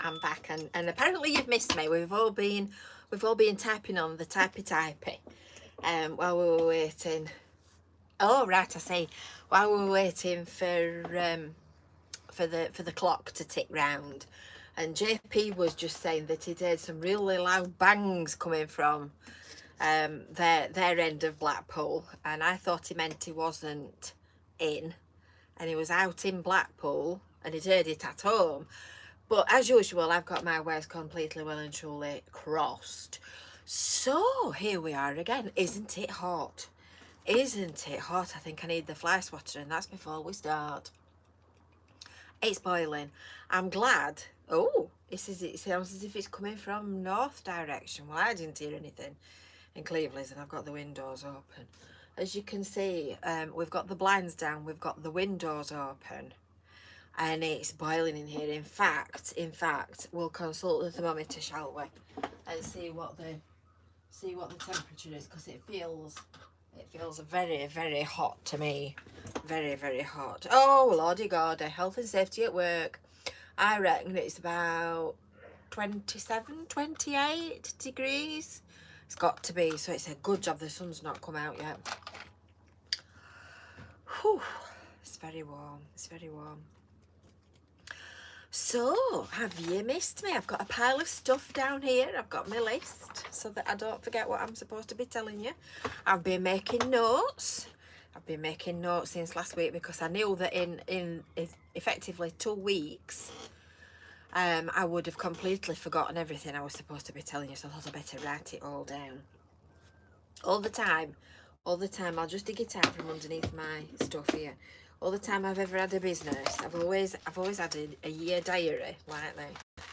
I'm back, and apparently you've missed me. We've all been typing on the typey while we were waiting. Oh right, I see. While we were waiting for the clock to tick round, and JP was just saying that he'd heard some really loud bangs coming from their end of Blackpool, and I thought he meant he wasn't in, and he was out in Blackpool, and he'd heard it at home. But as usual, I've got my wires completely well and truly crossed. So here we are again. Isn't it hot? Isn't it hot? I think I need the fly swatter, and that's before we start. It's boiling. I'm glad. Oh, it sounds as if it's coming from north direction. Well, I didn't hear anything in Cleveland, and I've got the windows open. As you can see, we've got the blinds down, we've got the windows open, and it's boiling in here. In fact, we'll consult the thermometer, shall we, and see what the temperature is, because it feels very, very hot to me. Very, very hot. Oh, lordy god, health and safety at work. I reckon it's about 27, 28 degrees. It's got to be, so it's a good job the sun's not come out yet. Whew, it's very warm, it's very warm. So, have you missed me? I've got a pile of stuff down here. I've got my list so that I don't forget what I'm supposed to be telling you. I've been making notes. I've been making notes since last week, because I knew that in effectively 2 weeks, I would have completely forgotten everything I was supposed to be telling you, so I thought I'd better write it all down. All the time, I'll just dig it out from underneath my stuff here. All the time I've ever had a business, I've always had a year diary like that,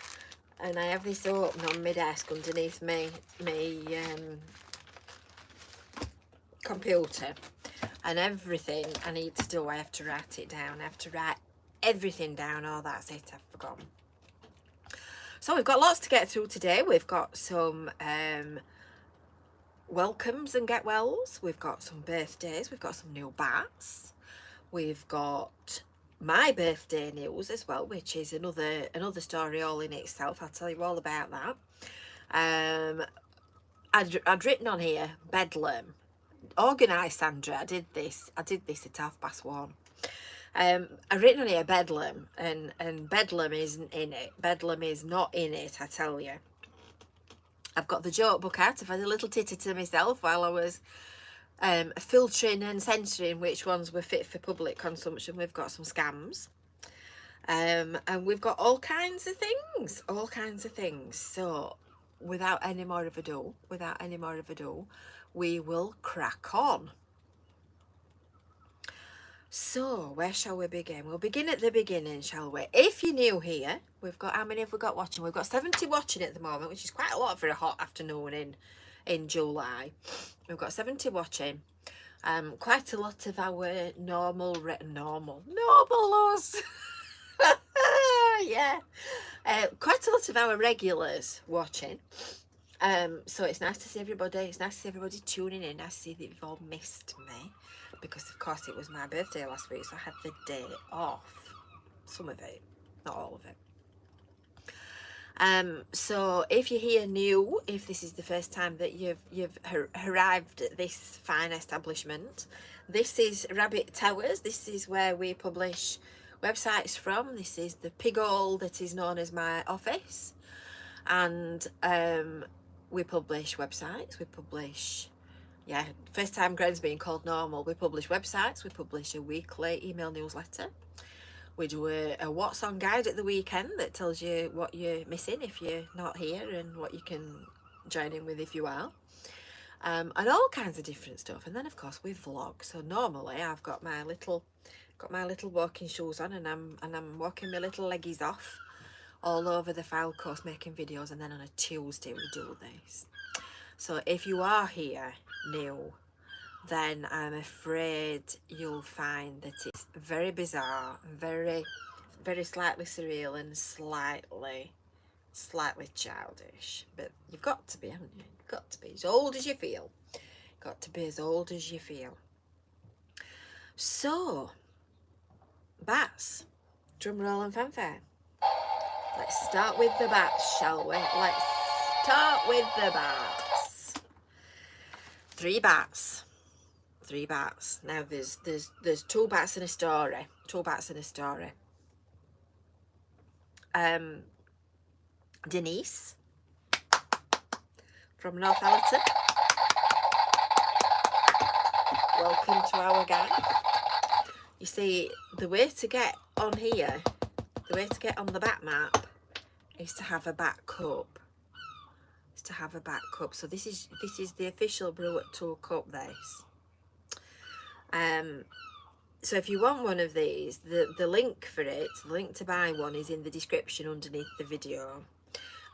and I have this open on my desk underneath my computer, and everything I need to do, I have to write it down. I have to write everything down. Oh, that's it, I've forgotten. So we've got lots to get through today. We've got some welcomes and get wells, we've got some birthdays, we've got some new bats, we've got my birthday news as well, which is another story all in itself. I'll tell you all about that. I'd written on here Bedlam. Organised, Sandra. I did this at 1:30. I've written on here Bedlam, and Bedlam isn't in it. Bedlam is not in it, I tell you. I've got the joke book out. I've had a little titter to myself while I was filtering and censoring which ones were fit for public consumption. We've got some scams, and we've got all kinds of things. So without any more of ado, we will crack on. So where shall we begin? We'll begin at the beginning, shall we? If you're new here, we've got, how many have we got watching? We've got 70 watching at the moment, which is quite a lot for a hot afternoon in July. We've got 70 watching. Quite a lot of our normal us. Yeah. Quite a lot of our regulars watching. So it's nice to see everybody. It's nice to see everybody tuning in. Nice to see that you've all missed me, because of course it was my birthday last week, so I had the day off. Some of it, not all of it. So if you're here new, if this is the first time that you've arrived at this fine establishment, this is Rabbit Towers. This is where we publish websites from. This is the pig hole that is known as my office, and we publish websites. We publish, yeah, first time Gren's being called normal. We publish websites. We publish a weekly email newsletter. We do a what's on guide at the weekend that tells you what you're missing if you're not here, and what you can join in with if you are, and all kinds of different stuff. And then of course we vlog. So normally I've got my little walking shoes on, and I'm walking my little leggies off all over the FYLDE Coast making videos, and then on a Tuesday we do this. So if you are here new, then I'm afraid you'll find that it's very bizarre, very, very slightly surreal, and slightly childish. But you've got to be, haven't you? You've got to be as old as you feel. Got to be as old as you feel. So, bats, drum roll and fanfare. Let's start with the bats, shall we? Let's start with the bats. 3 bats. 3 bats. Now there's 2 bats in a story. 2 bats in a story. Denise from Northallerton. Welcome to our gang. You see, the way to get on here, the way to get on the bat map is to have a bat cup. Is to have a bat cup. So this is the official Brew at 2 cup. This. So if you want one of these, the link for it, the link to buy one is in the description underneath the video.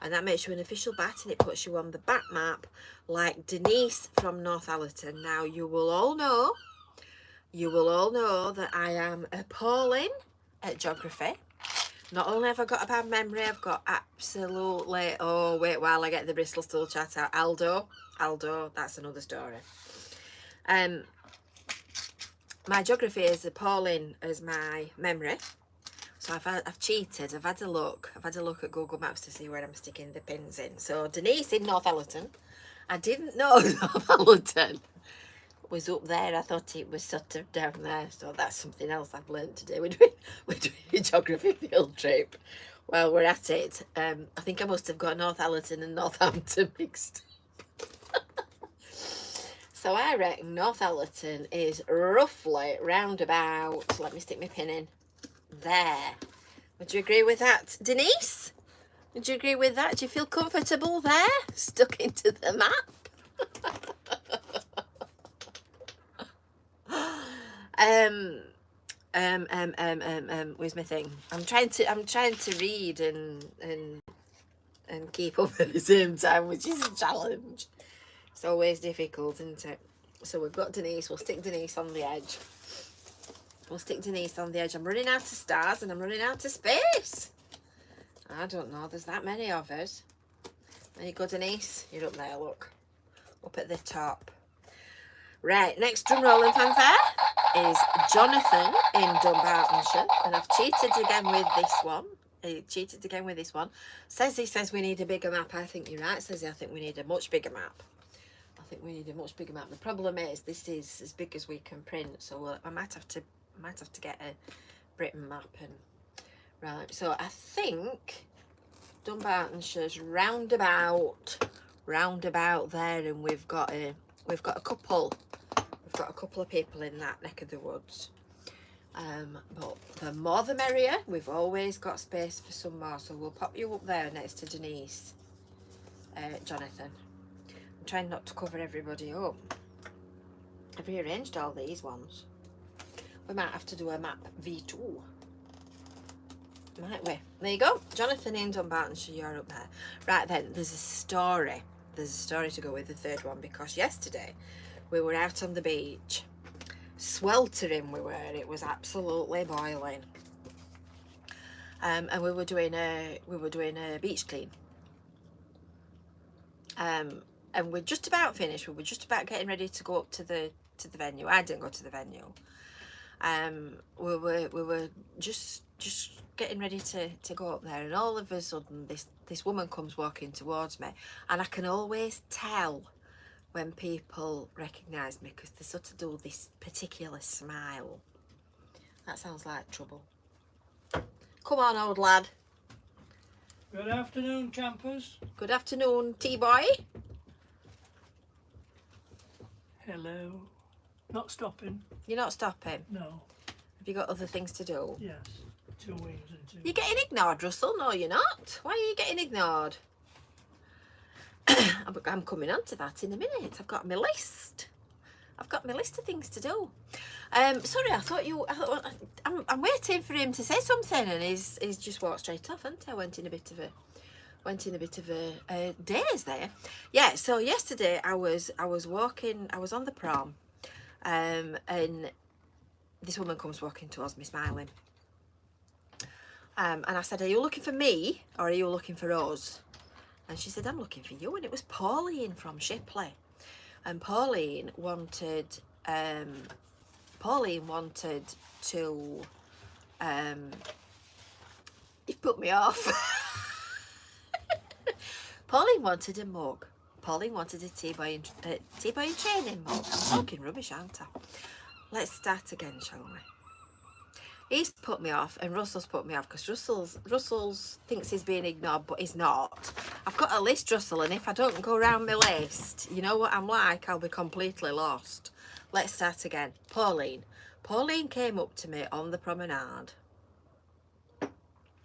And that makes you an official bat and it puts you on the bat map like Denise from Northallerton. Now you will all know that I am appalling at geography. Not only have I got a bad memory, I've got absolutely, oh wait while I get the Bristol Stool chat out, Aldo, that's another story. My geography is appalling as my memory. So I've cheated. I've had a look at Google Maps to see where I'm sticking the pins in. So Denise in Northallerton. I didn't know Northallerton was up there. I thought it was sort of down there. So that's something else I've learned to do. We're doing a geography field trip. Well, we're at it. I think I must have got Northallerton and Northampton mixed. So I reckon Northallerton is roughly round about, let me stick my pin in, there. Would you agree with that, Denise? Would you agree with that? Do you feel comfortable there? Stuck into the map? Where's my thing? I'm trying to read and keep up at the same time, which is a challenge. It's always difficult, isn't it? So we've got Denise. We'll stick Denise on the edge. I'm running out of stars and I'm running out of space. I don't know. There's that many of us. There you go, Denise. You're up there, look. Up at the top. Right, next drum roll and fanfare is Jonathan in Dunbartonshire. And I've cheated again with this one. He says we need a bigger map. I think you're right, Says I think we need a much bigger map. The problem is this is as big as we can print, so I might have to get a Britain map. And right, so I think Dunbartonshire's roundabout there, and we've got a couple of people in that neck of the woods. But the more the merrier. We've always got space for some more, so we'll pop you up there next to Denise, Jonathan. I'm trying not to cover everybody up. I've rearranged all these ones. We might have to do a map V2. Might we? There you go. Jonathan in Dunbartonshire, you're up there. Right then, there's a story. To go with the third one, because yesterday we were out on the beach. Sweltering we were. It was absolutely boiling. And we were doing a beach clean. And we're just about finished. We were just about getting ready to go up to the venue. I didn't go to the venue. We were just getting ready to go up there, and all of a sudden this woman comes walking towards me, and I can always tell when people recognise me because they sort of do this particular smile. That sounds like trouble. Come on, old lad. Good afternoon, campers. Good afternoon, T-boy. Hello. Not stopping. You're not stopping? No. Have you got other things to do? Yes. 2 wings and 2. You're getting ignored, Russell. No, you're not. Why are you getting ignored? I'm coming on to that in a minute. I've got my list. of things to do. Sorry, I'm waiting for him to say something, and he's just walked straight off, hasn't he? I went in a bit of a daze there. Yeah, so yesterday I was walking, I was on the prom, and this woman comes walking towards me smiling. And I said, "Are you looking for me or are you looking for us?" And she said, "I'm looking for you." And it was Pauline from Shipley. And Pauline wanted to you've put me off. Pauline wanted a mug. Pauline wanted a T-boy and training mug. I'm talking rubbish, aren't I? Let's start again, shall we? He's put me off, and Russell's put me off because Russell's thinks he's being ignored, but he's not. I've got a list, Russell, and if I don't go around my list, you know what I'm like, I'll be completely lost. Let's start again. Pauline. Pauline came up to me on the promenade.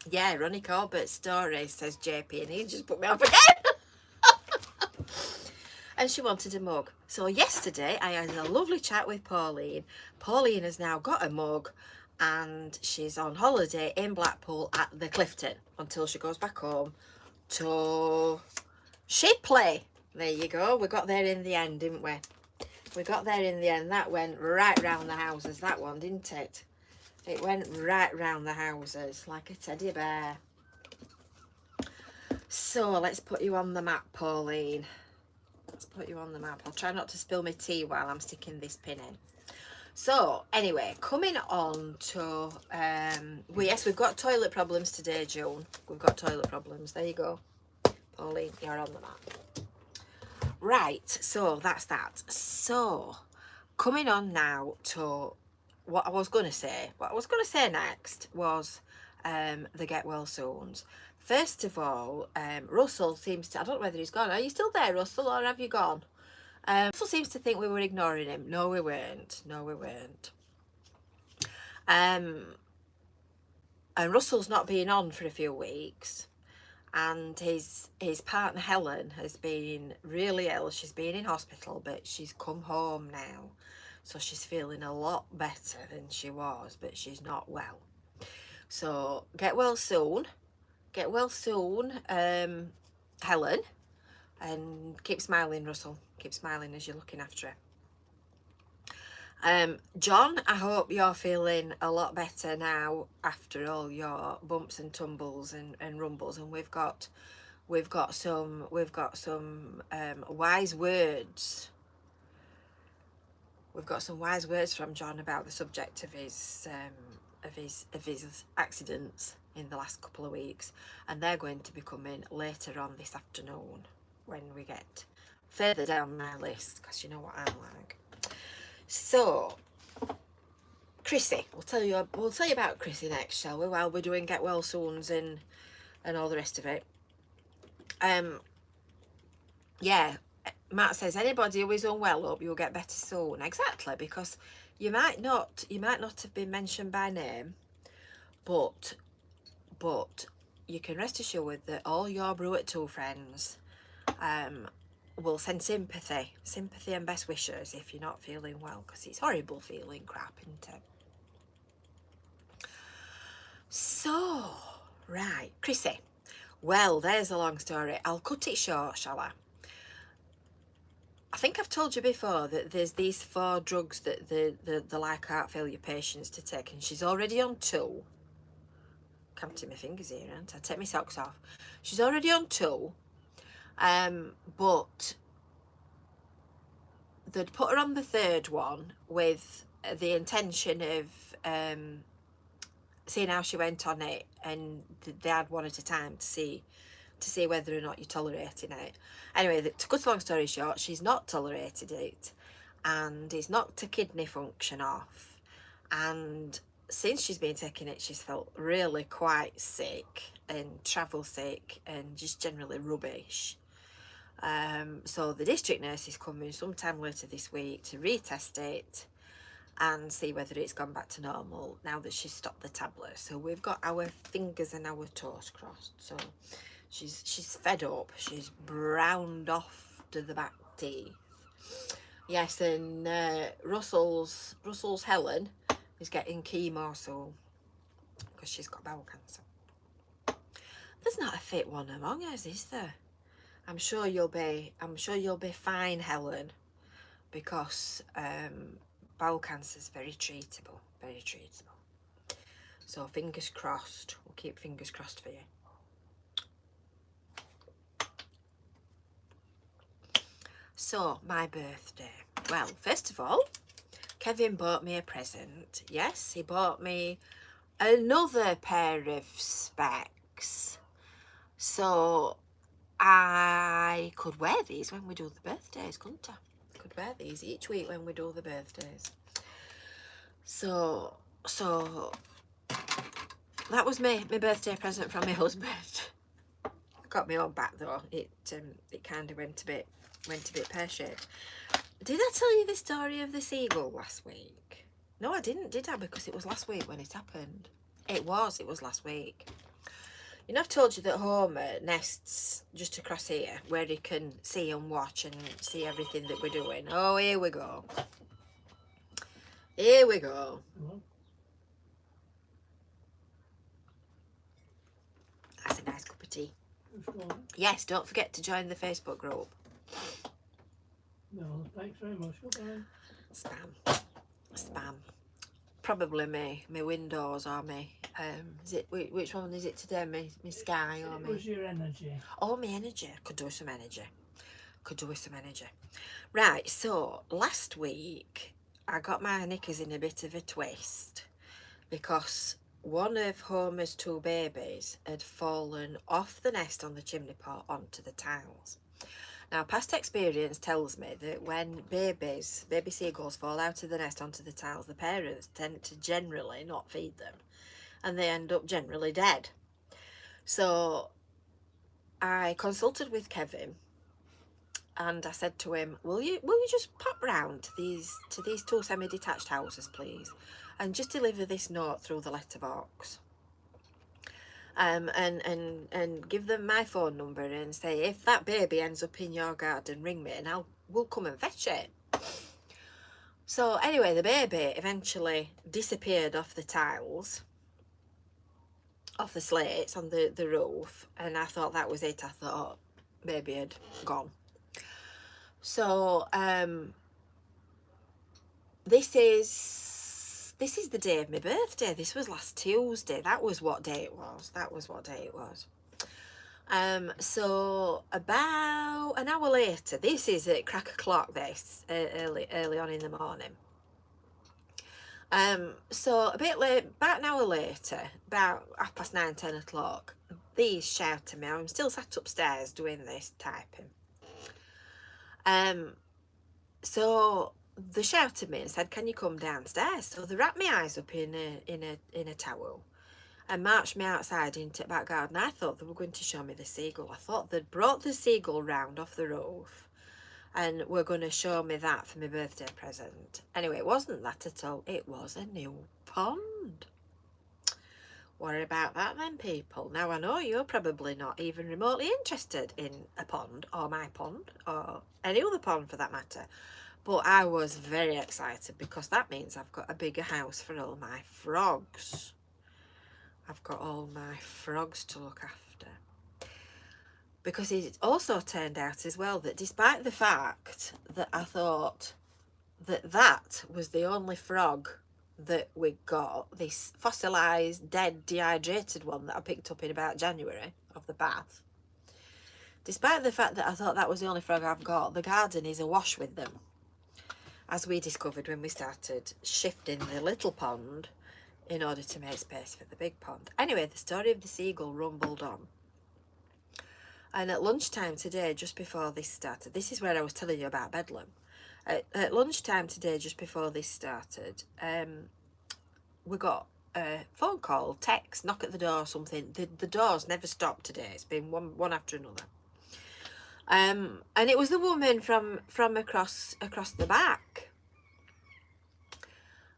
Yeah, Ronnie Corbett's story, says JP, and he just put me off again. And she wanted a mug. So yesterday I had a lovely chat with Pauline. Pauline has now got a mug, and she's on holiday in Blackpool at the Clifton until she goes back home to Shipley. There you go. We got there in the end, didn't we? We got there in the end. That went right round the houses, that one, didn't it? It went right round the houses like a teddy bear. So let's put you on the map, Pauline. Let's put you on the map. I'll try not to spill my tea while I'm sticking this pin in. So anyway, coming on to well, yes, we've got toilet problems today, June. We've got toilet problems. There you go, Pauline, you're on the map. Right, so that's that. So coming on now to what I was going to say. What I was going to say next was the get well soons. First of all, Russell seems to, I don't know whether he's gone. Are you still there, Russell, or have you gone? Russell seems to think we were ignoring him. No, we weren't. No, we weren't. And Russell's not been on for a few weeks, and his partner Helen has been really ill. She's been in hospital, but she's come home now, so she's feeling a lot better than she was, but she's not well. So get well soon. Get well soon, Helen, and keep smiling, Russell. Keep smiling as you're looking after her. John, I hope you're feeling a lot better now after all your bumps and tumbles and rumbles, and we've got some wise words. We've got some wise words from John about the subject of his accidents in the last couple of weeks, and they're going to be coming later on this afternoon when we get further down my list, because you know what I'm like. So Chrissy, we'll tell you about Chrissy next, shall we, while we're doing get well soons and all the rest of it. Yeah, Matt says anybody who is unwell, hope you'll get better soon. Exactly, because you might not have been mentioned by name, but you can rest assured that all your Brew at 2 friends will send sympathy and best wishes if you're not feeling well, because it's horrible feeling crap, isn't it? So right, Chrissy, well, there's a long story. I'll cut it short, shall I? I think I've told you before that there's these 4 drugs that the like heart failure patients to take, and she's already on 2. Counting my fingers here, aren't I? Take my socks off. She's already on 2, but they'd put her on the 3rd one with the intention of seeing how she went on it, and they had one at a time to see whether or not you're tolerating it. Anyway, to cut a long story short, she's not tolerated it, and it's knocked her kidney function off, and since she's been taking it, she's felt really quite sick and travel sick and just generally rubbish. So the district nurse is coming sometime later this week to retest it and see whether it's gone back to normal now that she's stopped the tablets. So we've got our fingers and our toes crossed. So she's fed up. She's browned off to the back teeth. Yes, and Russell's Helen is getting chemo soon because she's got bowel cancer. There's not a fit one among us, is there? I'm sure you'll be fine, Helen, because bowel cancer is very treatable, very treatable. So fingers crossed. We'll keep fingers crossed for you. So my birthday. Well, first of all, Kevin bought me a present. Yes, he bought me another pair of specs. So I could wear these when we do the birthdays, couldn't I? Could wear these each week when we do the birthdays. So that was my birthday present from my husband. Got my own back though. It kind of went a bit pear-shaped. Did I tell you the story of the seagull last week? No, I didn't, did I? Because it was last week when it happened. It was last week. You know, I've told you that Homer nests just across here where he can see and watch and see everything that we're doing. Oh, here we go. Here we go. That's a nice cup of tea. Yes, don't forget to join the Facebook group. No, thanks very much. Spam. Probably my Windows or me. Is it which one is it today? My Sky or me? It was your energy. Oh, my energy. Could do with some energy. Right. So last week I got my knickers in a bit of a twist because one of Homer's two babies had fallen off the nest on the chimney pot onto the tiles. Now, past experience tells me that when baby seagulls fall out of the nest onto the tiles, the parents tend to generally not feed them and they end up generally dead. So I consulted with Kevin and I said to him, will you just pop round to these two semi-detached houses, please, and just deliver this note through the letterbox. And give them my phone number and say, if that baby ends up in your garden, ring me and we'll come and fetch it. So anyway, the baby eventually disappeared off the tiles, off the slates on the roof, and I thought that was it. I thought baby had gone. So this is the day of my birthday. This was last Tuesday. That was what day it was. So about an hour later, this is at crack o'clock, this early on in the morning. So a bit late, about an hour later, about 9:30, 10 o'clock, these shout to me. I'm still sat upstairs doing this typing. So they shouted me and said, can you come downstairs? So they wrapped my eyes up in a towel and marched me outside into the back garden. I thought they were going to show me the seagull. I thought they'd brought the seagull round off the roof and were going to show me that for my birthday present. Anyway, it wasn't that at all. It was a new pond. What about that then, people? Now, I know you're probably not even remotely interested in a pond or my pond or any other pond for that matter. But I was very excited because that means I've got a bigger house for all my frogs. I've got all my frogs to look after. Because it also turned out as well that despite the fact that I thought that was the only frog that we got, this fossilised, dead, dehydrated one that I picked up in about January of the bath, despite the fact that I thought that was the only frog I've got, the garden is awash with them, as we discovered when we started shifting the little pond in order to make space for the big pond. Anyway, the story of the seagull rumbled on. And at lunchtime today, just before this started, this is where I was telling you about Bedlam. At lunchtime today, just before this started, we got a phone call, text, knock at the door, something. The doors never stopped today. It's been one after another. And it was the woman from across the back.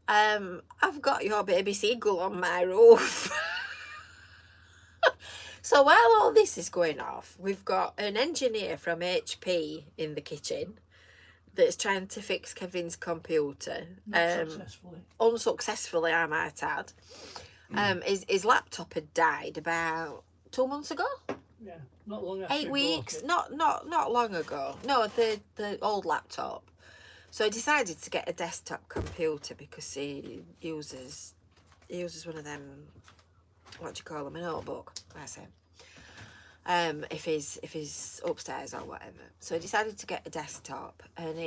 I've got your baby seagull on my roof. So while all this is going off, we've got an engineer from HP in the kitchen that's trying to fix Kevin's computer. Unsuccessfully, I might add. His laptop had died about 2 months ago. Yeah, not long after 8 weeks, not long ago. No, the old laptop. So he decided to get a desktop computer because he uses one of them, what do you call them, a notebook, I say. If he's upstairs or whatever. So he decided to get a desktop, and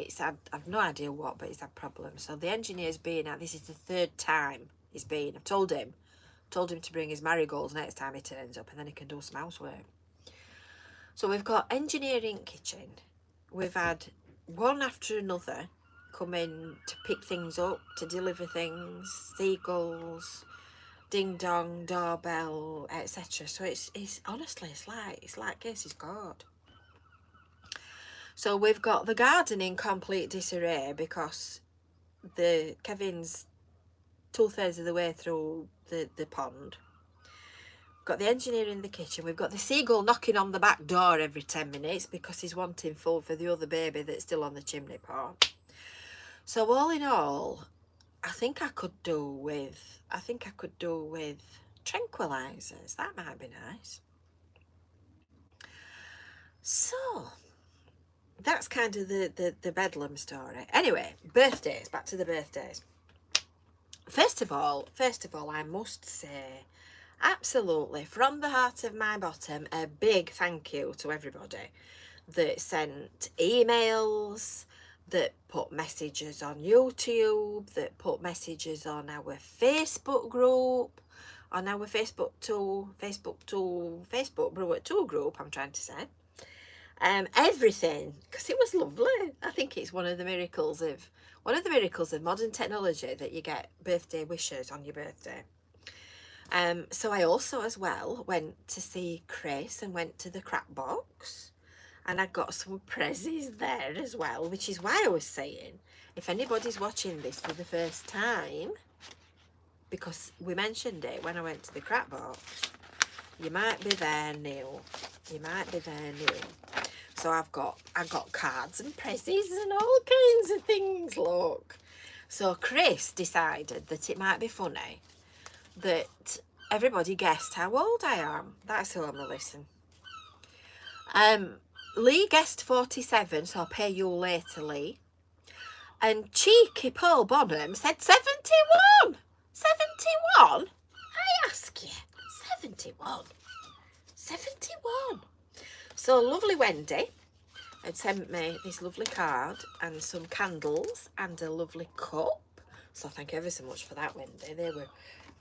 I've no idea what, but he's had problems. So the engineer's been out. This is the third time he's been. I've told him to bring his marigolds next time he turns up, and then he can do some housework. So we've got engineering kitchen. We've had one after another come in to pick things up, to deliver things, seagulls, ding dong, doorbell, etc. So it's honestly it's like cases caught. So we've got the garden in complete disarray because Kevin's 2/3 of the way through the pond. Got the engineer in the kitchen. We've got the seagull knocking on the back door every 10 minutes because he's wanting food for the other baby that's still on the chimney pot. So all in all, I think I could do with tranquilizers. That might be nice. So that's kind of the bedlam story. Anyway, birthdays. Back to the birthdays. First of all, I must say, absolutely, from the heart of my bottom, a big thank you to everybody that sent emails, that put messages on YouTube, that put messages on our Facebook group, on our Facebook Brew at 2 group, I'm trying to say. Everything, because it was lovely. I think it's one of the miracles of modern technology that you get birthday wishes on your birthday. So I also as well went to see Chris and went to the crap box, and I got some prezzies there as well, which is why I was saying, if anybody's watching this for the first time, because we mentioned it when I went to the crap box, you might be there new. So I got cards and prezzies and all kinds of things, look. So Chris decided that it might be funny that everybody guessed how old I am. That's who I'm gonna listen. Lee guessed 47, so I'll pay you later, Lee. And cheeky Paul Bonham said 71. 71? I ask you. 71. 71. So lovely Wendy had sent me this lovely card and some candles and a lovely cup. So thank you ever so much for that, Wendy.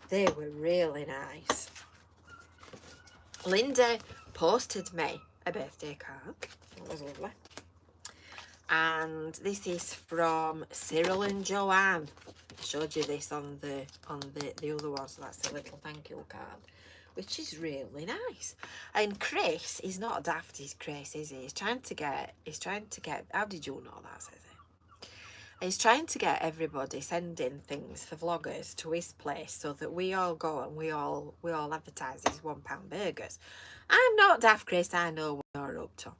They were really nice. Linda posted me a birthday card. It was lovely. And this is from Cyril and Joanne. I showed you this on the other one, so that's the little thank you card, which is really nice. And Chris is not daft, he's Chris, is he? He's trying to get, how did you know that, says he? He's trying to get everybody sending things for vloggers to his place so that we all go and we all advertise these £1 burgers. I'm not daft, Chris, I know what you're up to.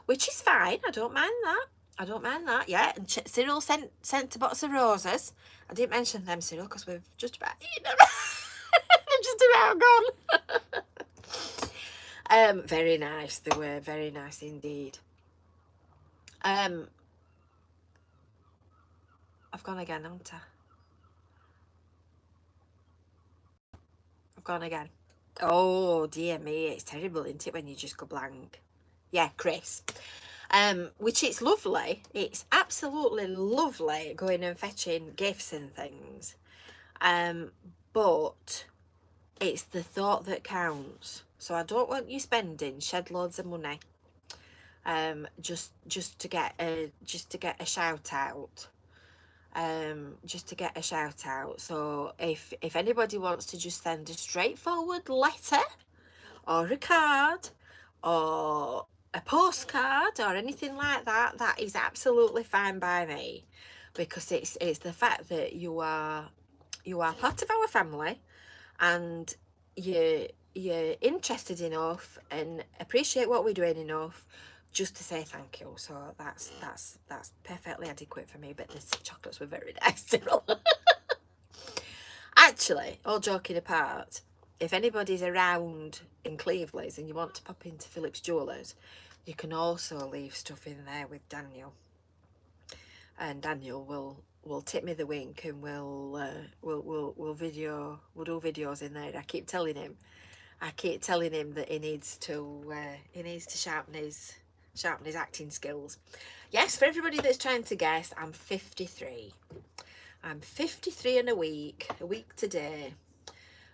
Which is fine, I don't mind that. Yeah, and Cyril sent a box of roses. I didn't mention them, Cyril, because we've just about eaten them. They're just about gone. Very nice, they were very nice indeed. I've gone again, haven't I? I've gone again. Oh dear me, it's terrible, isn't it, when you just go blank? Yeah, Chris. Which it's lovely. It's absolutely lovely going and fetching gifts and things. But it's the thought that counts. So I don't want you spending shed loads of money just to get a shout out. Just to get a shout out. So if anybody wants to just send a straightforward letter or a card or a postcard or anything like that, that is absolutely fine by me, because it's the fact that you are part of our family and you're interested enough and appreciate what we're doing enough just to say thank you. So that's perfectly adequate for me. But the chocolates were very nice. Actually, all joking apart, if anybody's around in Cleveland and you want to pop into Phillips Jewellers, you can also leave stuff in there with Daniel, and Daniel will tip me the wink and we'll do videos in there. I keep telling him that he needs to sharpen his acting skills. Yes, for everybody that's trying to guess, I'm 53. I'm 53 in a week today.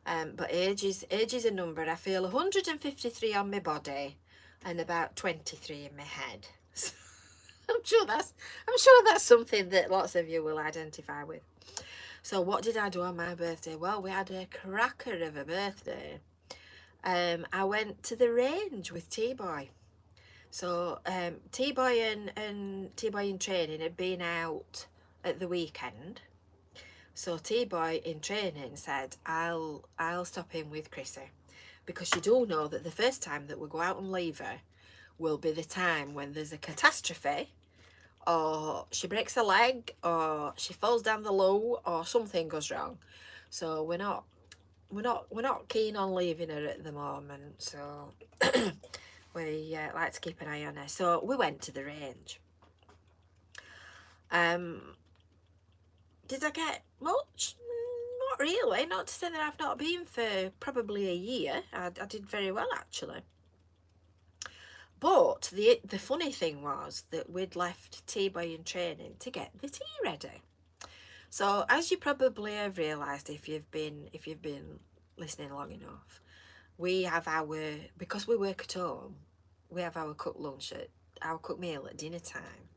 But age is a number. I feel 153 on my body, and about 23 in my head. So I'm sure that's something that lots of you will identify with. So what did I do on my birthday? Well, we had a cracker of a birthday. I went to the range with T-Boy. So T-Boy and T-Boy in training had been out at the weekend. So T-Boy in training said, I'll stop in with Chrissy, because you do know that the first time that we go out and leave her will be the time when there's a catastrophe, or she breaks a leg, or she falls down the loo, or something goes wrong. So we're not keen on leaving her at the moment. So we like to keep an eye on her. So we went to the range. Did I get much? Not really. Not to say that I've not been for probably a year. I did very well, actually. But the funny thing was that we'd left T-Boy in training to get the tea ready. So as you probably have realised if you've been listening long enough, we have because we work at home, we have our cooked lunch our cooked meal at dinner time.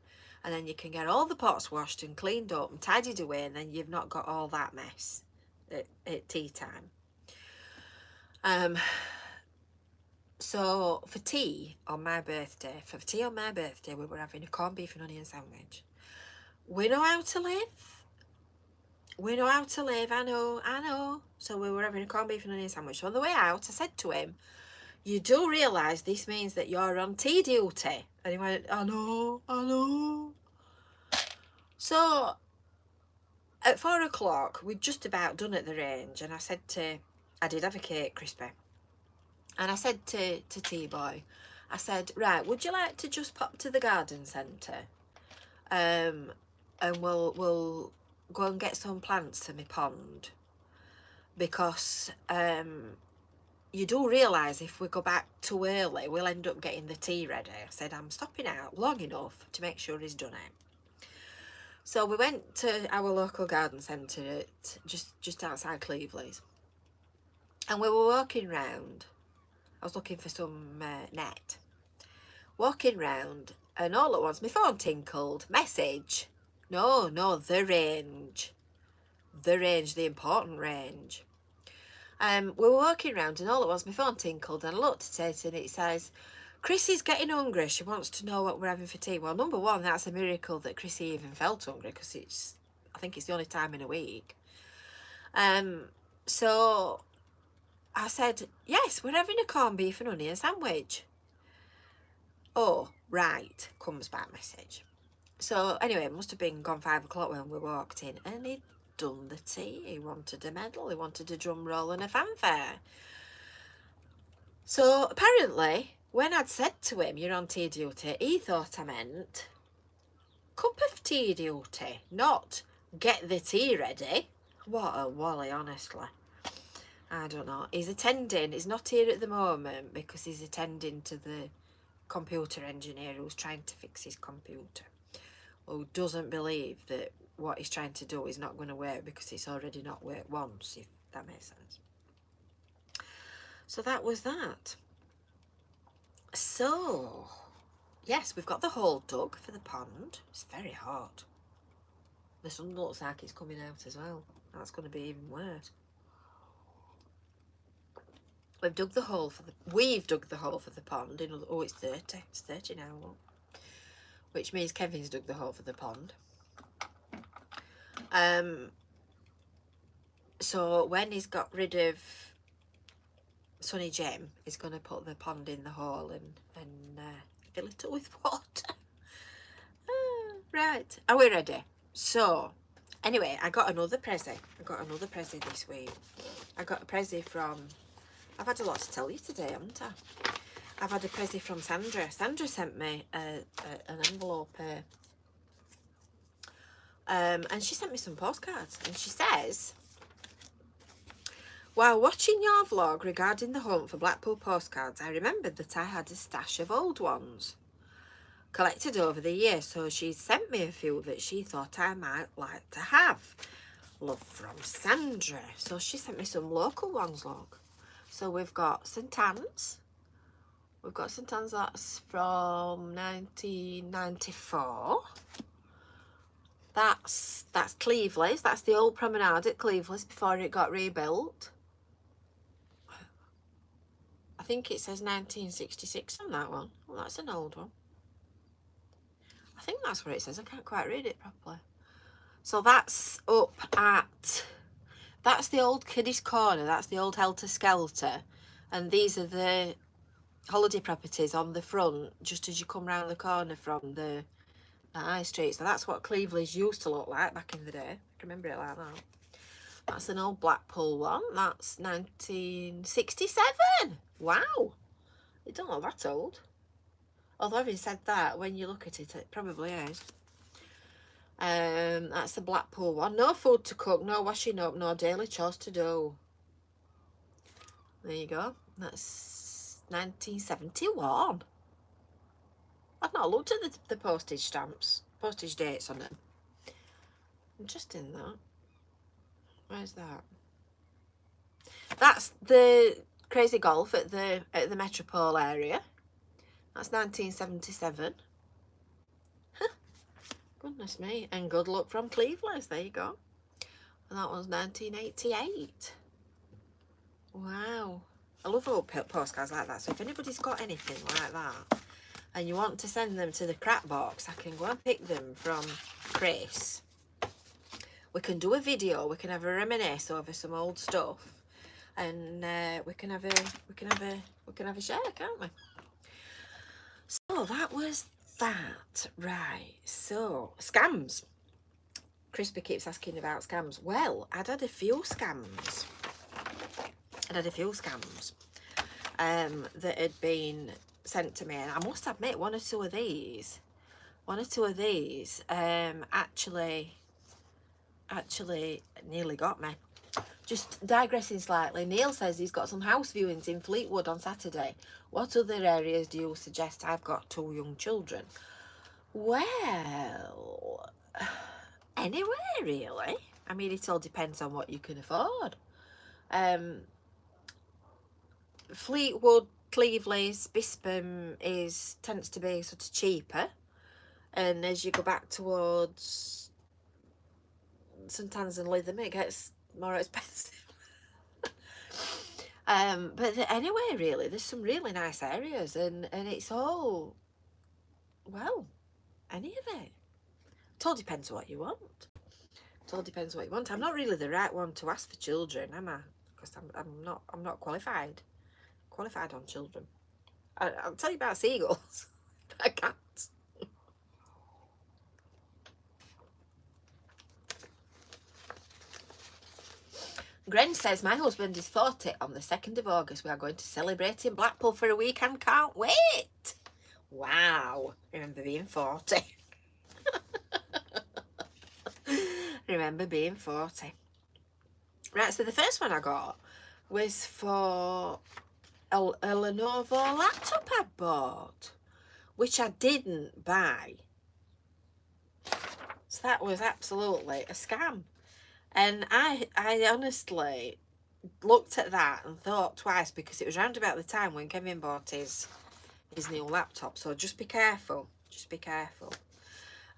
And then you can get all the pots washed and cleaned up and tidied away, and then you've not got all that mess at tea time. So for tea on my birthday, we were having a corned beef and onion sandwich. We know how to live. I know. So we were having a corned beef and onion sandwich. So on the way out, I said to him, you do realise this means that you're on tea duty? And he went, I know. So at 4 o'clock, we'd just about done at the range, and I did have a cake crispy. And I said to T-Boy, I said, right, would you like to just pop to the garden centre? And we'll go and get some plants for my pond. Because you do realise if we go back too early, we'll end up getting the tea ready. I said, I'm stopping out long enough to make sure he's done it. So we went to our local garden centre at just outside Cleveland's. And we were walking round. I was looking for some net. Walking round, and all at once my phone tinkled. Message. No, the range. The important range. We were walking around, and all at once my phone tinkled, and I looked at it, and it says, Chrissy's getting hungry. She wants to know what we're having for tea. Well, number one, that's a miracle that Chrissy even felt hungry, because I think it's the only time in a week. So I said, yes, we're having a corned beef and onion sandwich. Oh, right, comes back message. So anyway, it must have been gone 5 o'clock when we walked in, and he'd done the tea. He wanted a medal, he wanted a drum roll and a fanfare. So apparently, when I'd said to him, you're on tea duty, he thought I meant cup of tea duty, not get the tea ready. What a wally, honestly. I don't know. He's attending. He's not here at the moment because he's attending to the computer engineer who's trying to fix his computer, who doesn't believe that what he's trying to do is not going to work because it's already not worked once, if that makes sense. So that was that. So, yes, we've got the hole dug for the pond. It's very hot. The sun looks like it's coming out as well. That's going to be even worse. We've dug the hole for the pond. Oh, it's 30. It's 30 now. Look. Which means Kevin's dug the hole for the pond. So when he's got rid of Sonny Jem, he's going to put the pond in the hole and fill it up with water. Right, are we ready? So anyway, I got another present. This week. I got a present from, I've had a lot to tell you today, haven't I? I've had a present from Sandra. Sandra sent me an envelope and she sent me some postcards, and she says, while watching your vlog regarding the hunt for Blackpool postcards, I remembered that I had a stash of old ones collected over the years, so she sent me a few that she thought I might like to have. Love from Sandra. So she sent me some local ones, look. So we've got St Anne's, We've got St Anne's, that's from 1994. That's Cleveley's. That's the old promenade at Cleveley's before it got rebuilt. I think it says 1966 on that one. Well, that's an old one. I think that's what it says. I can't quite read it properly. So that's up at... That's the old Kiddies Corner. That's the old Helter Skelter. And these are the holiday properties on the front, just as you come round the corner from the high street. So that's what Cleveley's used to look like back in the day. I can remember it like that. That's an old Blackpool one. That's 1967. Wow. It don't look that old. Although having said that, when you look at it, it probably is. That's the Blackpool one. No food to cook, no washing up, no daily chores to do. There you go. That's 1971. I've not looked at the postage stamps, postage dates on it. Interesting that. Where's that? That's the Crazy Golf at the Metropole area. That's 1977. Huh. Goodness me. And good luck from Cleveley's. There you go. And that was 1988. Wow. I love old postcards like that. So if anybody's got anything like that and you want to send them to the crap box, I can go and pick them from Chris. We can do a video. We can have a reminisce over some old stuff, and we can have a share, can't we? So that was that. Right. So scams. Crispy keeps asking about scams. Well, I'd had a few scams. That had been sent to me, and I must admit one or two of these actually nearly got me. Just digressing slightly, Neil says he's got some house viewings in Fleetwood on Saturday. What other areas do you suggest? I've got 2 young children. Well, anywhere really. I mean, it all depends on what you can afford. Fleetwood, Cleveley's, Bispam tends to be sort of cheaper, and as you go back towards St Anne's and Lytham, it gets more expensive. But anyway, really, there's some really nice areas, and it's all, well, any of it. It all depends what you want. I'm not really the right one to ask for children, am I? Because I'm not qualified on children. I'll tell you about seagulls. I can't. Gren says, my husband is 40 on the 2nd of August. We are going to celebrate in Blackpool for a weekend. Can't wait. Wow. Remember being 40. Remember being 40. Right, so the first one I got was for a Lenovo laptop I bought, which I didn't buy. So that was absolutely a scam. And I honestly looked at that and thought twice, because it was around about the time when Kevin bought his new laptop. So just be careful.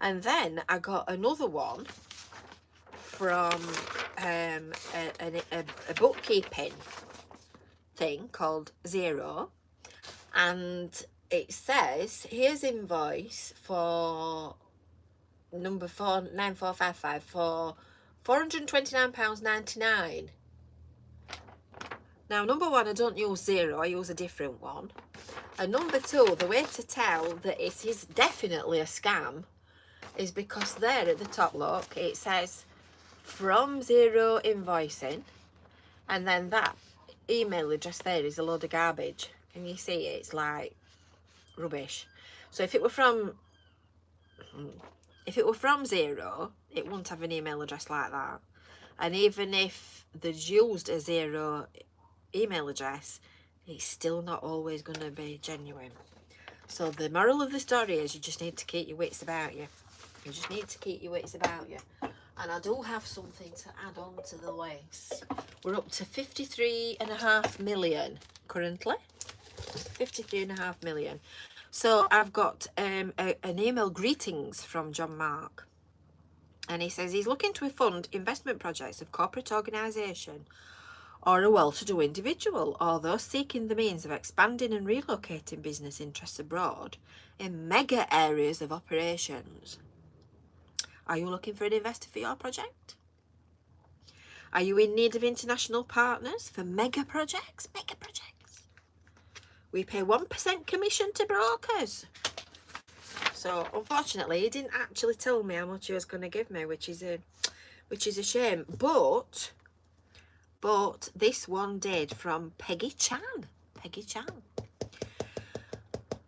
And then I got another one from a bookkeeping thing called Xero, and it says here's invoice for number 49455 for £429.99. Now, number one, I don't use Xero, I use a different one. And number two, the way to tell that it is definitely a scam is because there at the top, look, it says from Xero invoicing, and then that email address there is a load of garbage. Can you see it? It's like rubbish. So if it were from Xero, it wouldn't have an email address like that. And even if they'd used a Xero email address, it's still not always going to be genuine. So the moral of the story is you just need to keep your wits about you. And I do have something to add on to the list. We're up to 53.5 million currently. 53.5 million. So I've got an email greetings from John Mark. And he says he's looking to fund investment projects of corporate organisation or a well-to-do individual, or those seeking the means of expanding and relocating business interests abroad in mega areas of operations. Are you looking for an investor for your project? Are you in need of international partners for mega projects? Mega projects. We pay 1% commission to brokers. So unfortunately, he didn't actually tell me how much he was going to give me, which is a shame. But this one did, from Peggy Chan. Peggy Chan.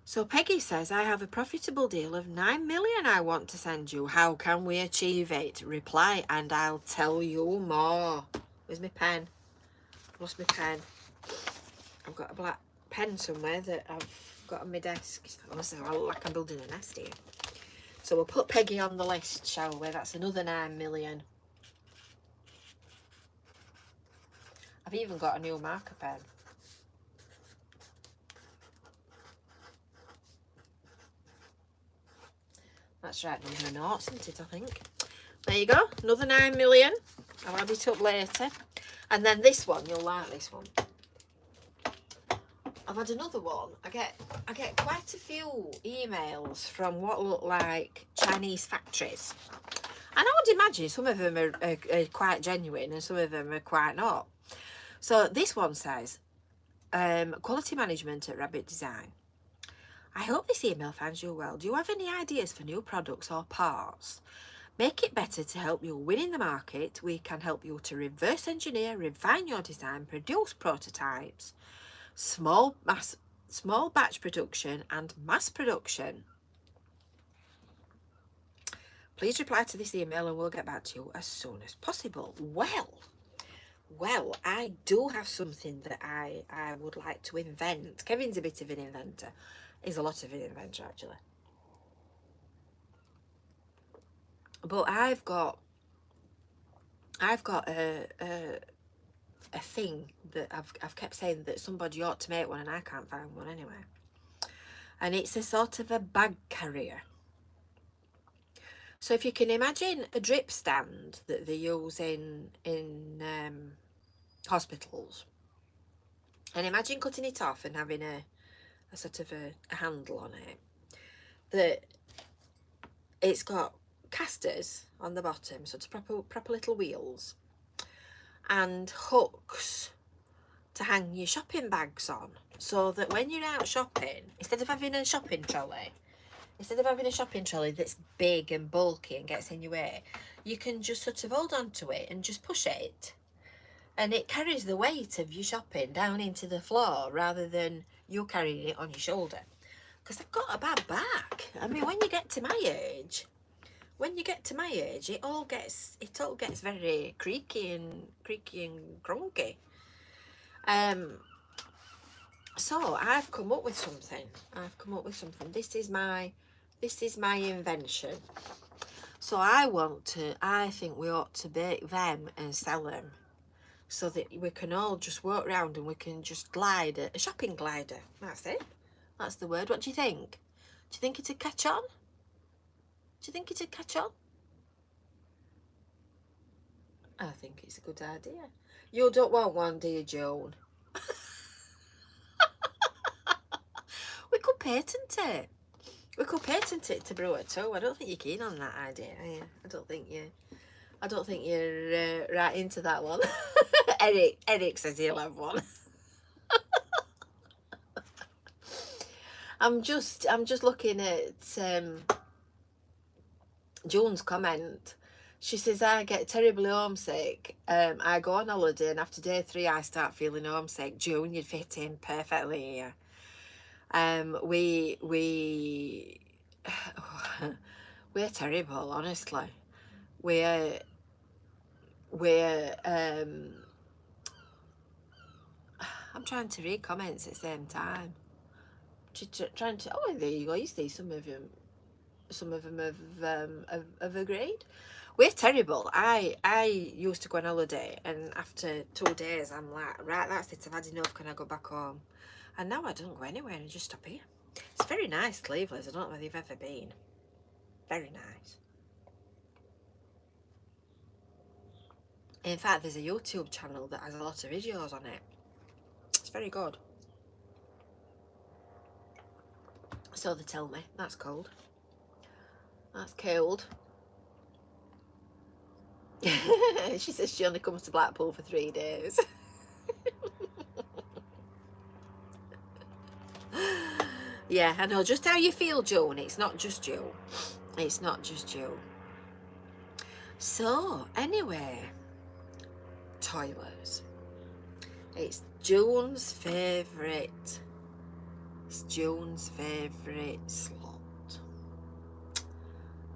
So Peggy says, I have a profitable deal of 9 million I want to send you. How can we achieve it? Reply and I'll tell you more. Where's my pen? I've lost my pen. I've got a black pen somewhere that I've got on my desk. Honestly, I look like I'm building a nest here. So we'll put Peggy on the list, shall we? That's another 9 million. I've even got a new marker pen. That's right, number of noughts, isn't it, I think? There you go, another 9 million. I'll add it up later. And then this one, you'll like this one. I've had another one. I get quite a few emails from what look like Chinese factories. And I would imagine some of them are quite genuine and some of them are quite not. So this one says, quality management at Rabbit Design. I hope this email finds you well. Do you have any ideas for new products or parts? Make it better to help you win in the market. We can help you to reverse engineer, refine your design, produce prototypes, small batch production and mass production. Please reply to this email and we'll get back to you as soon as possible. Well, I do have something that I would like to invent. Kevin's a bit of an inventor. He's a lot of an inventor, actually. But I've got a thing that I've kept saying that somebody ought to make one, and I can't find one anyway. And it's a sort of a bag carrier. So if you can imagine a drip stand that they use in hospitals, and imagine cutting it off and having a sort of a handle on it, that it's got casters on the bottom, so it's proper little wheels, and hooks to hang your shopping bags on, so that when you're out shopping, instead of having a shopping trolley that's big and bulky and gets in your way, you can just sort of hold on to it and just push it, and it carries the weight of your shopping down into the floor rather than you carrying it on your shoulder. Because I've got a bad back. I mean, when you get to my age, it all gets very creaky and cronky. So I've come up with something. This is my invention. So I think we ought to bake them and sell them, so that we can all just walk around and we can just glide, a shopping glider. That's it. That's the word. What do you think? Do you think it'd catch on? I think it's a good idea. You don't want one, do you, Joan? We could patent it. We could patent it to Brew too. I don't think you're keen on that idea, are you? I don't think you're right into that one. Eric says he'll have one. I'm just looking at Joan's comment. She says, I get terribly homesick. I go on holiday and after day 3 I start feeling homesick. June, you'd fit in perfectly here. We're terrible, honestly. We're I'm trying to read comments at the same time. Trying to, oh, there you go. You see some of them have agreed. We're terrible. I used to go on holiday and after 2 days I'm like, right, that's it, I've had enough, can I go back home? And now I don't go anywhere and just stop here. It's very nice, Cleveland. I don't know whether you've ever been. Very nice. In fact, there's a YouTube channel that has a lot of videos on it. It's very good. So they tell me. That's cold. That's cold. She says she only comes to Blackpool for 3 days. Yeah, I know just how you feel, Joan. It's not just you. It's not just you. So, anyway, toilets. It's Joan's favourite. It's Joan's favourite slot.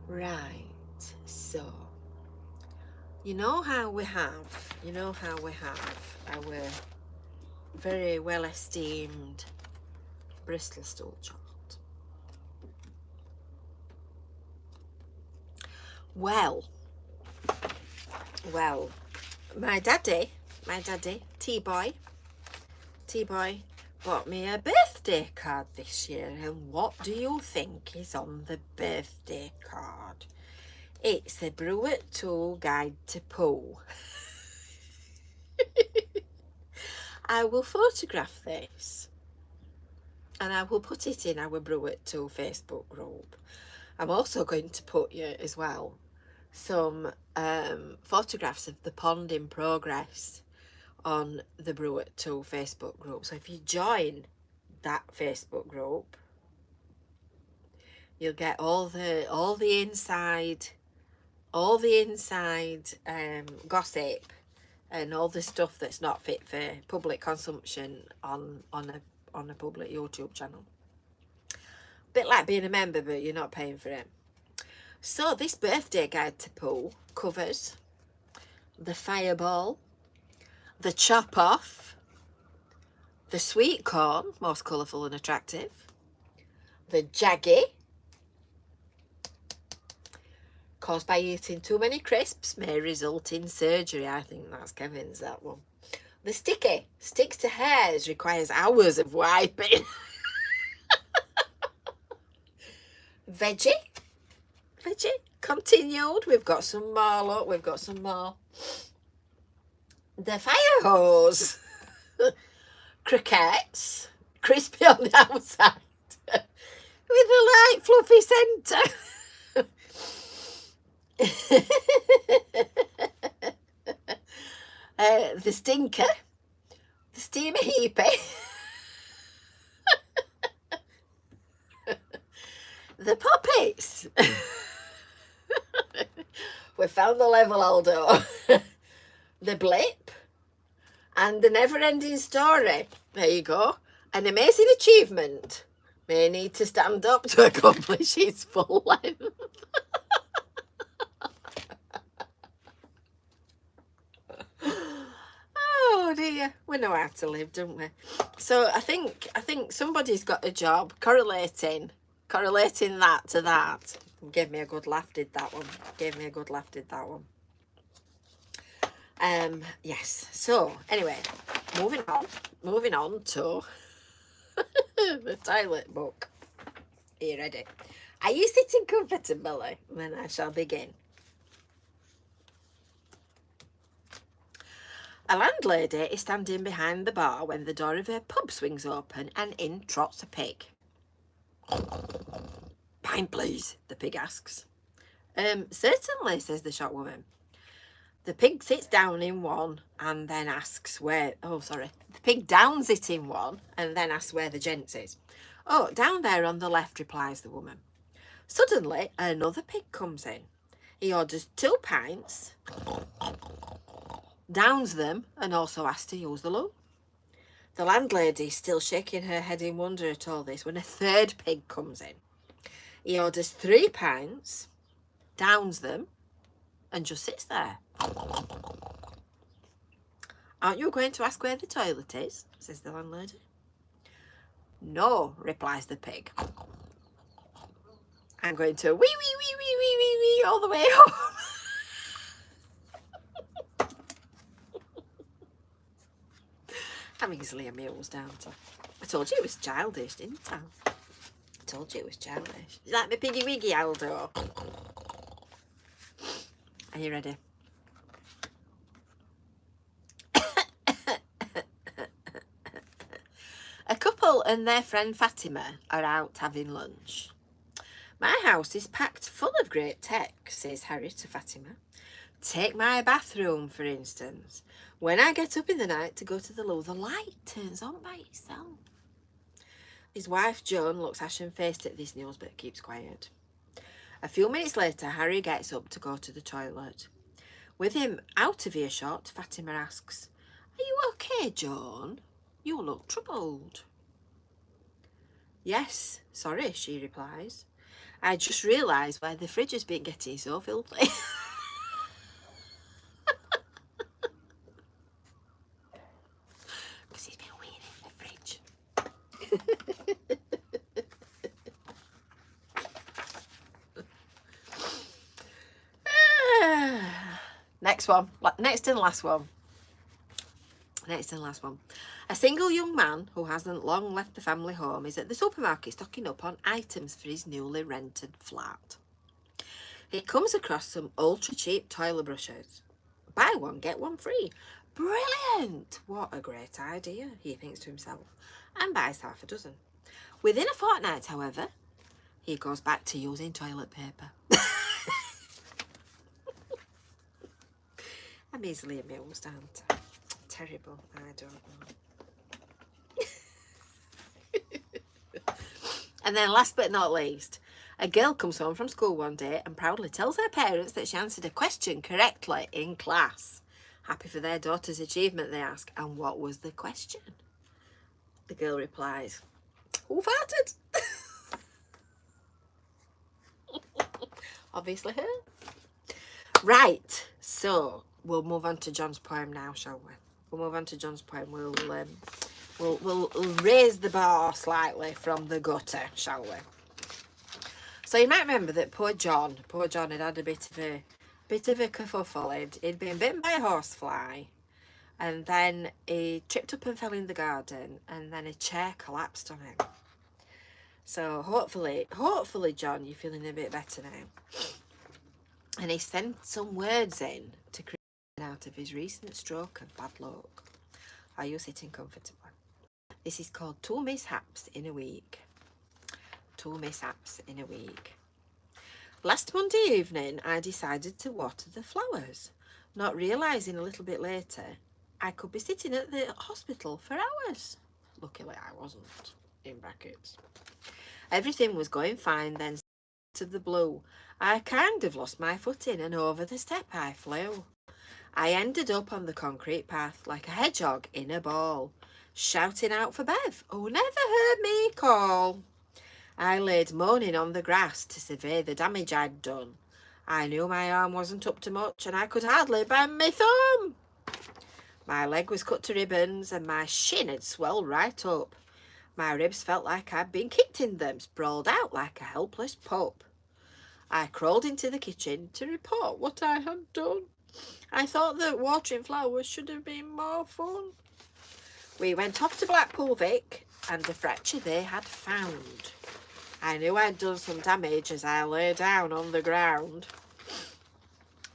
Right, so, you know how we have our very well esteemed Bristol stool chart. Well, my daddy, T-Boy, bought me a birthday card this year, and what do you think is on the birthday card? It's the Brew at 2 Guide to Poo. I will photograph this and I will put it in our Brew at 2 Facebook group. I'm also going to put you as well some photographs of the pond in progress on the Brew at 2 Facebook group. So if you join that Facebook group, you'll get all the inside gossip and all the stuff that's not fit for public consumption on a public YouTube channel. Bit like being a member, but you're not paying for it. So this birthday guide to poo covers the fireball, the chop off, the sweet corn, most colourful and attractive, the jaggy, caused by eating too many crisps, may result in surgery. I think that's Kevin's, that one. The sticky, sticks to hairs, requires hours of wiping. Veggie, continued. We've got some more, look, we've got some more. The fire hose. Croquettes, crispy on the outside, with a light fluffy centre. The stinker, the steamer heapy, the puppets. We found the level, Aldo. The blip, and the never-ending story. There you go. An amazing achievement may need to stand up to accomplish its full length. Oh dear, we know how to live, don't we? So I think somebody's got a job correlating that to that. Gave me a good laugh, did that one. Yes. So anyway, moving on to the toilet book. Are you ready? Are you sitting comfortably? Then I shall begin. A landlady is standing behind the bar when the door of her pub swings open and in trots a pig. Pint, please, the pig asks. Certainly, says the shopwoman. The pig sits down in one and then asks where... Oh, sorry. The pig downs it in one and then asks where the gents is. Oh, down there on the left, replies the woman. Suddenly, another pig comes in. He orders 2 pints, downs them, and also asks to use the loo. The landlady is still shaking her head in wonder at all this when a third pig comes in. He orders 3 pints, downs them, and just sits there. Aren't you going to ask where the toilet is? Says the landlady. No, replies the pig. I'm going to wee, wee, wee, wee, wee, wee, wee all the way home. I'm easily amused, aren't I? I told you it was childish, didn't I? I told you it was childish. You like my piggy wiggy, Aldo? Are you ready? A couple and their friend Fatima are out having lunch. My house is packed full of great tech, says Harry to Fatima. Take my bathroom, for instance. When I get up in the night to go to the loo, the light turns on by itself. His wife, Joan, looks ashen-faced at this news but keeps quiet. A few minutes later, Harry gets up to go to the toilet. With him out of earshot, Fatima asks, "Are you okay, Joan? You look troubled." "Yes, sorry," she replies. "I just realised why the fridge has been getting so filthy." Because he's been weeing in the fridge. Next one. Next and last one. Next and last one. A single young man who hasn't long left the family home is at the supermarket stocking up on items for his newly rented flat. He comes across some ultra cheap toilet brushes. Buy one, get one free. Brilliant! What a great idea, he thinks to himself, and buys half a dozen. Within a fortnight, however, he goes back to using toilet paper. I'm easily amused, aren't I? Terrible, I don't know. And then last but not least, a girl comes home from school one day and proudly tells her parents that she answered a question correctly in class. Happy for their daughter's achievement, they ask. And what was the question? The girl replies, "Who farted?" Obviously her. Right, so we'll move on to John's poem now, shall we? We'll move on to John's poem. We'll raise the bar slightly from the gutter, shall we? So you might remember that poor John had had a bit of a kerfuffle. He'd been bitten by a horsefly, and then he tripped up and fell in the garden, and then a chair collapsed on him. So hopefully, John, you're feeling a bit better now. And he sent some words in to create out of his recent stroke of bad luck. Are you sitting comfortably? This is called 2 Mishaps in a Week. 2 Mishaps in a Week. Last Monday evening, I decided to water the flowers, not realising a little bit later I could be sitting at the hospital for hours. Luckily, I wasn't, in brackets. Everything was going fine then. Out of the blue, I kind of lost my footing and over the step I flew. I ended up on the concrete path like a hedgehog in a ball, shouting out for Bev, who never heard me call. I laid moaning on the grass to survey the damage I'd done. I knew my arm wasn't up to much and I could hardly bend my thumb. My leg was cut to ribbons and my shin had swelled right up. My ribs felt like I'd been kicked in them, sprawled out like a helpless pup. I crawled into the kitchen to report what I had done. I thought that watering flowers should have been more fun. We went off to Blackpool Vic and a fracture they had found. I knew I'd done some damage as I lay down on the ground.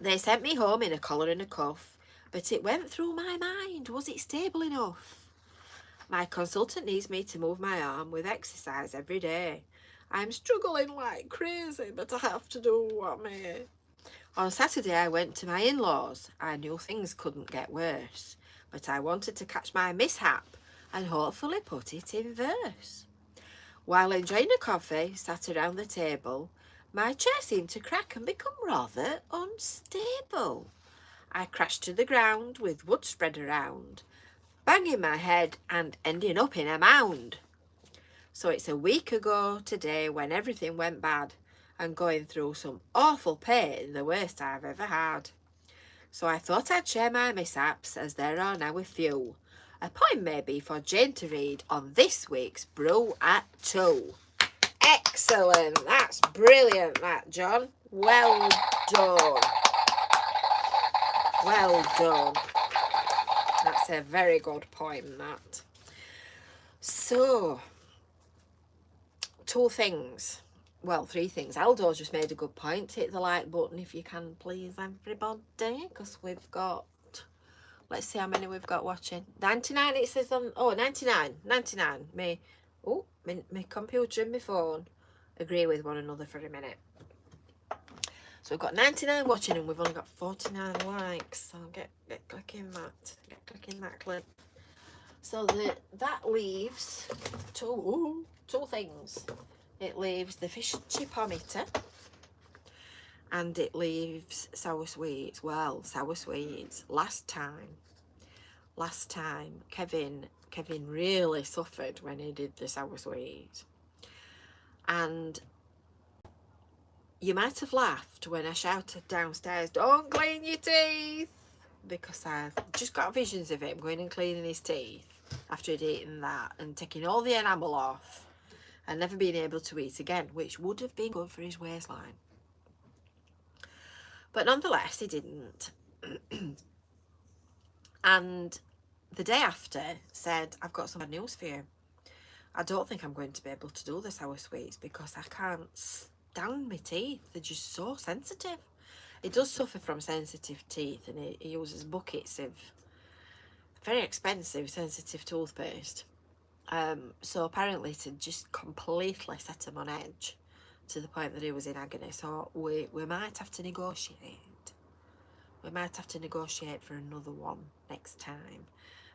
They sent me home in a collar and a cuff, but it went through my mind, was it stable enough? My consultant needs me to move my arm with exercise every day. I'm struggling like crazy, but I have to do what may. On Saturday, I went to my in-laws. I knew things couldn't get worse, but I wanted to catch my mishap and hopefully put it in verse. While enjoying a coffee, sat around the table, my chair seemed to crack and become rather unstable. I crashed to the ground with wood spread around, banging my head and ending up in a mound. So it's a week ago today when everything went bad and going through some awful pain, the worst I've ever had. So I thought I'd share my mishaps as there are now a few. A poem maybe for Jane to read on this week's Brew at 2. Excellent, that's brilliant that, John. Well done. Well done. That's a very good poem, that. So, two things. Well, three things. Aldo's just made a good point. Hit the like button if you can, please, everybody, because we've got, let's see how many we've got watching. 99 it says on, oh, 99. My computer and my phone agree with one another for a minute. So we've got 99 watching and we've only got 49 likes. So get clicking that clip. So that leaves two things. It leaves the fish and chipometer and it leaves sour sweets. Well, sour sweets. Last time Kevin really suffered when he did the sour sweets. And you might have laughed when I shouted downstairs, "Don't clean your teeth!" Because I just got visions of him going and cleaning his teeth after he'd eaten that and taking all the enamel off and never being able to eat again, which would have been good for his waistline. But nonetheless, he didn't. And the day after said, "I've got some bad news for you. I don't think I'm going to be able to do the sour sweets because I can't stand my teeth. They're just so sensitive." He does suffer from sensitive teeth and he uses buckets of very expensive sensitive toothpaste. So apparently it had just completely set him on edge to the point that he was in agony. So we might have to negotiate. We might have to negotiate for another one next time.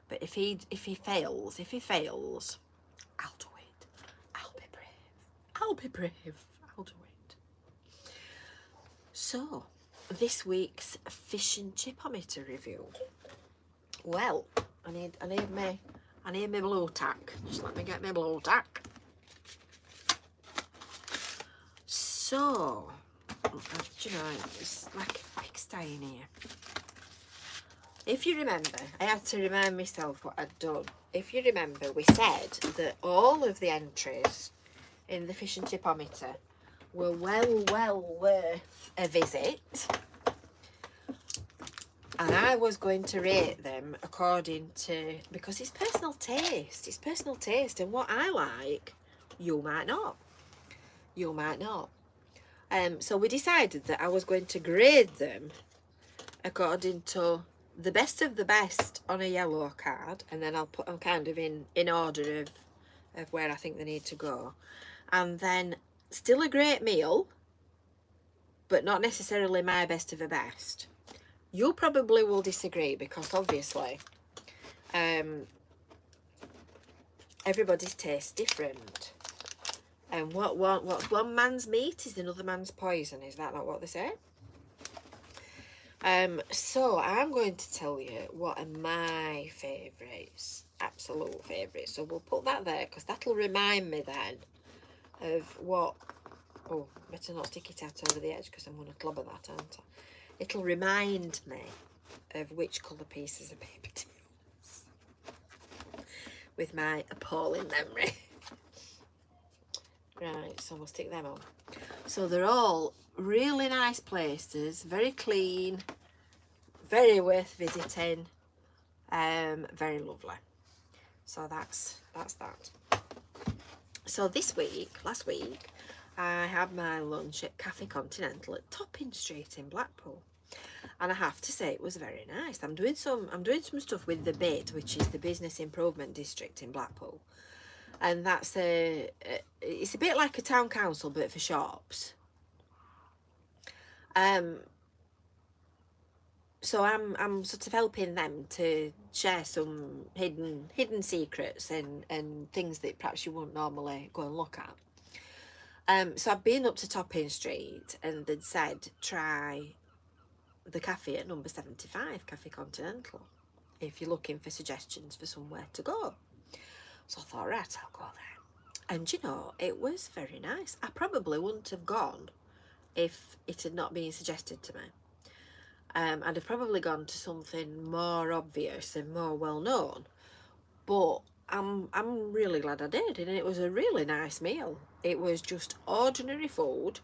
But if he fails, I'll do it. I'll be brave. I'll do it. So, this week's fish and chipometer review. Well, I need my blue tack. Just let me get my blue tack. So, you know, it's like a pigsty in here. If you remember, I had to remind myself what I'd done. If you remember, we said that all of the entries in the fish and chipometer were well worth a visit. And I was going to rate them according to, because it's personal taste, and what I like, you might not. So we decided that I was going to grade them according to the best of the best on a yellow card, and then I'll put them kind of in order of where I think they need to go. And then still a great meal, but not necessarily my best of the best. You probably will disagree because obviously everybody's taste different. And what's one man's meat is another man's poison. Is that not what they say? So I'm going to tell you what are my favourites, absolute favourites. So we'll put that there because that'll remind me then of what. Oh, better not stick it out over the edge because I'm going to clobber that, aren't I? It'll remind me of which colour pieces of paper to use with my appalling memory. Right, so we'll stick them on. So they're all really nice places, very clean, very worth visiting, very lovely. So that's that. So last week, I had my lunch at Cafe Continental at Topping Street in Blackpool, and I have to say it was very nice. I'm doing some stuff with the BID, which is the Business Improvement District in Blackpool, and that's it's a bit like a town council but for shops. So I'm sort of helping them to share some hidden secrets and things that perhaps you wouldn't normally go and look at. So I've been up to Topping Street and they'd said try the cafe at number 75, Cafe Continental, if you're looking for suggestions for somewhere to go. So I thought, right, I'll go there. And you know, it was very nice. I probably wouldn't have gone if it had not been suggested to me. I'd have probably gone to something more obvious and more well known. But I'm really glad I did, and it was a really nice meal. It was just ordinary food,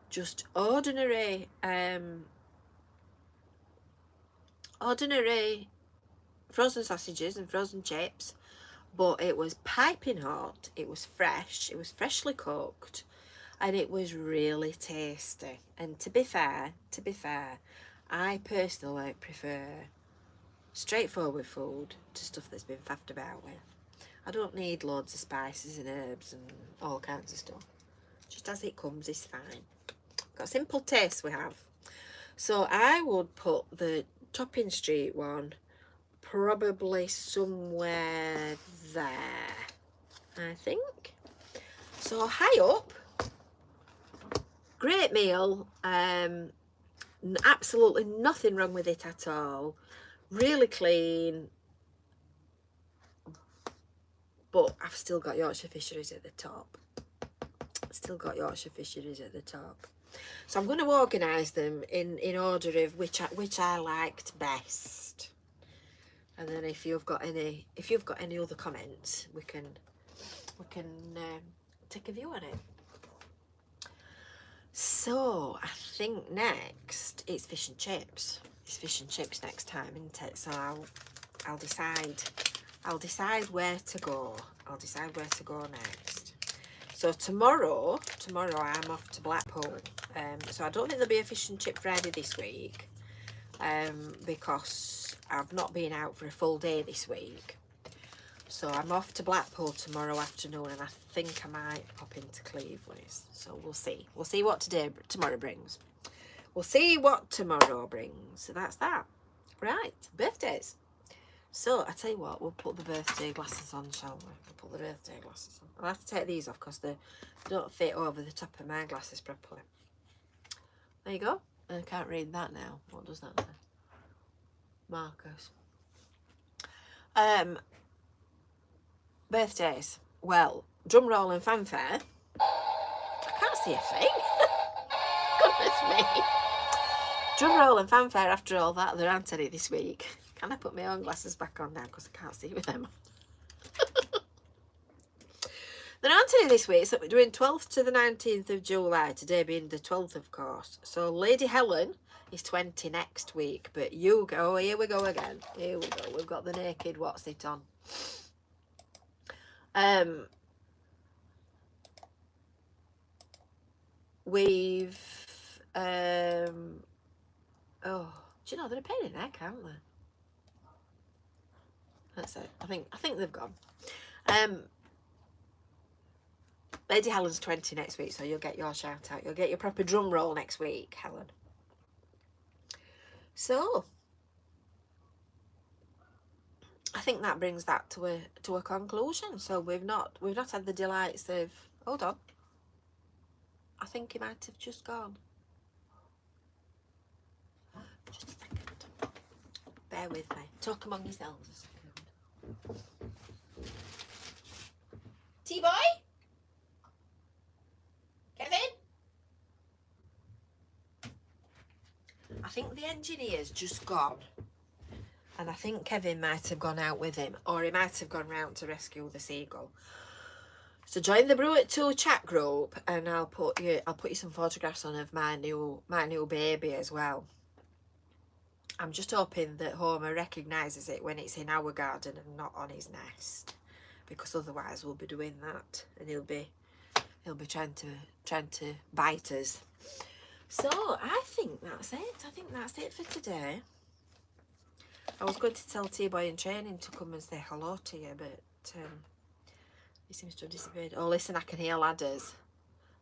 just ordinary frozen sausages and frozen chips, but it was piping hot, it was fresh, it was freshly cooked, and it was really tasty. And to be fair, I personally prefer straightforward food to stuff that's been faffed about with. I don't need loads of spices and herbs and all kinds of stuff. Just as it comes is fine. Got a simple taste we have. So I would put the Topping Street one probably somewhere there, I think. So high up, great meal, absolutely nothing wrong with it at all, really clean, but I've still got Yorkshire Fisheries at the top. So I'm going to organise them in order of which I liked best. And then if you've got any other comments, we can take a view on it. So I think next it's fish and chips. It's fish and chips next time, isn't it? So I'll decide where to go. I'll decide where to go next. So tomorrow I'm off to Blackpool. So I don't think there'll be a fish and chip Friday this week. Because I've not been out for a full day this week. So I'm off to Blackpool tomorrow afternoon, and I think I might pop into Cleveland. So we'll see. We'll see what tomorrow brings. So that's that. Right, birthdays. So I tell you what, we'll put the birthday glasses on, shall we? We'll put the birthday glasses on. I'll have to take these off because they don't fit over the top of my glasses properly. There you go. I can't read that now. What does that say? Marcus. Birthdays. Well, drum roll and fanfare. I can't see a thing. Goodness me. Drum roll and fanfare after all that. There aren't any this week. Can I put my own glasses back on now because I can't see with them? There aren't any this week, so we're doing 12th to the 19th of July, today being the 12th, of course. So Lady Helen is 20 next week, but you go, here we go again. Here we go, we've got the naked what's it on. We've, oh, do you know, they're a pain in the neck, aren't they? That's it, I think they've gone. Lady Helen's 20 next week, so you'll get your shout out. You'll get your proper drum roll next week, Helen. So I think that brings that to a conclusion. So we've not had the delights of, hold on, I think he might have just gone. Just a second. Bear with me. Talk among yourselves a second. T-boy? Kevin? I think the engineer's just gone. And I think Kevin might have gone out with him, or he might have gone round to rescue the seagull. So join the Brew at 2 chat group, and I'll put you some photographs on of my new baby as well. I'm just hoping that Homer recognises it when it's in our garden and not on his nest, because otherwise we'll be doing that, and he'll be trying to bite us. So I think that's it. I think that's it for today. I was going to tell T-Boy in training to come and say hello to you, but he seems to have disappeared. Oh, listen, I can hear ladders.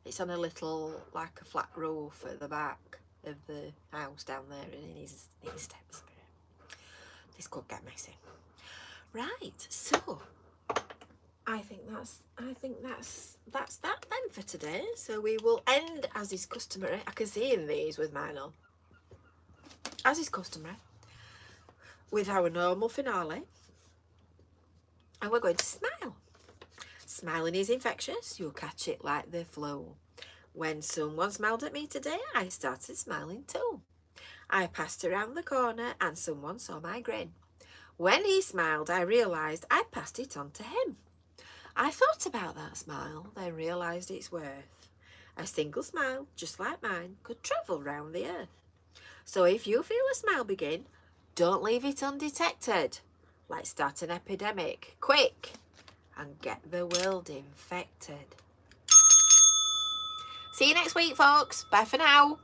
It's on a little, like a flat roof at the back of the house down there, and he steps. This could get messy. Right, so I think that's that then for today. So we will end, as is customary. I can see in these with mine on. As is customary, with our normal finale, and we're going to smile. Smiling is infectious. You'll catch it like the flu. When someone smiled at me today, I started smiling too. I passed around the corner and someone saw my grin. When he smiled, I realised I passed it on to him. I thought about that smile, then realised its worth. A single smile, just like mine, could travel round the earth. So if you feel a smile begin, don't leave it undetected. Let's start an epidemic. Quick! and get the world infected. See you next week, folks. Bye for now.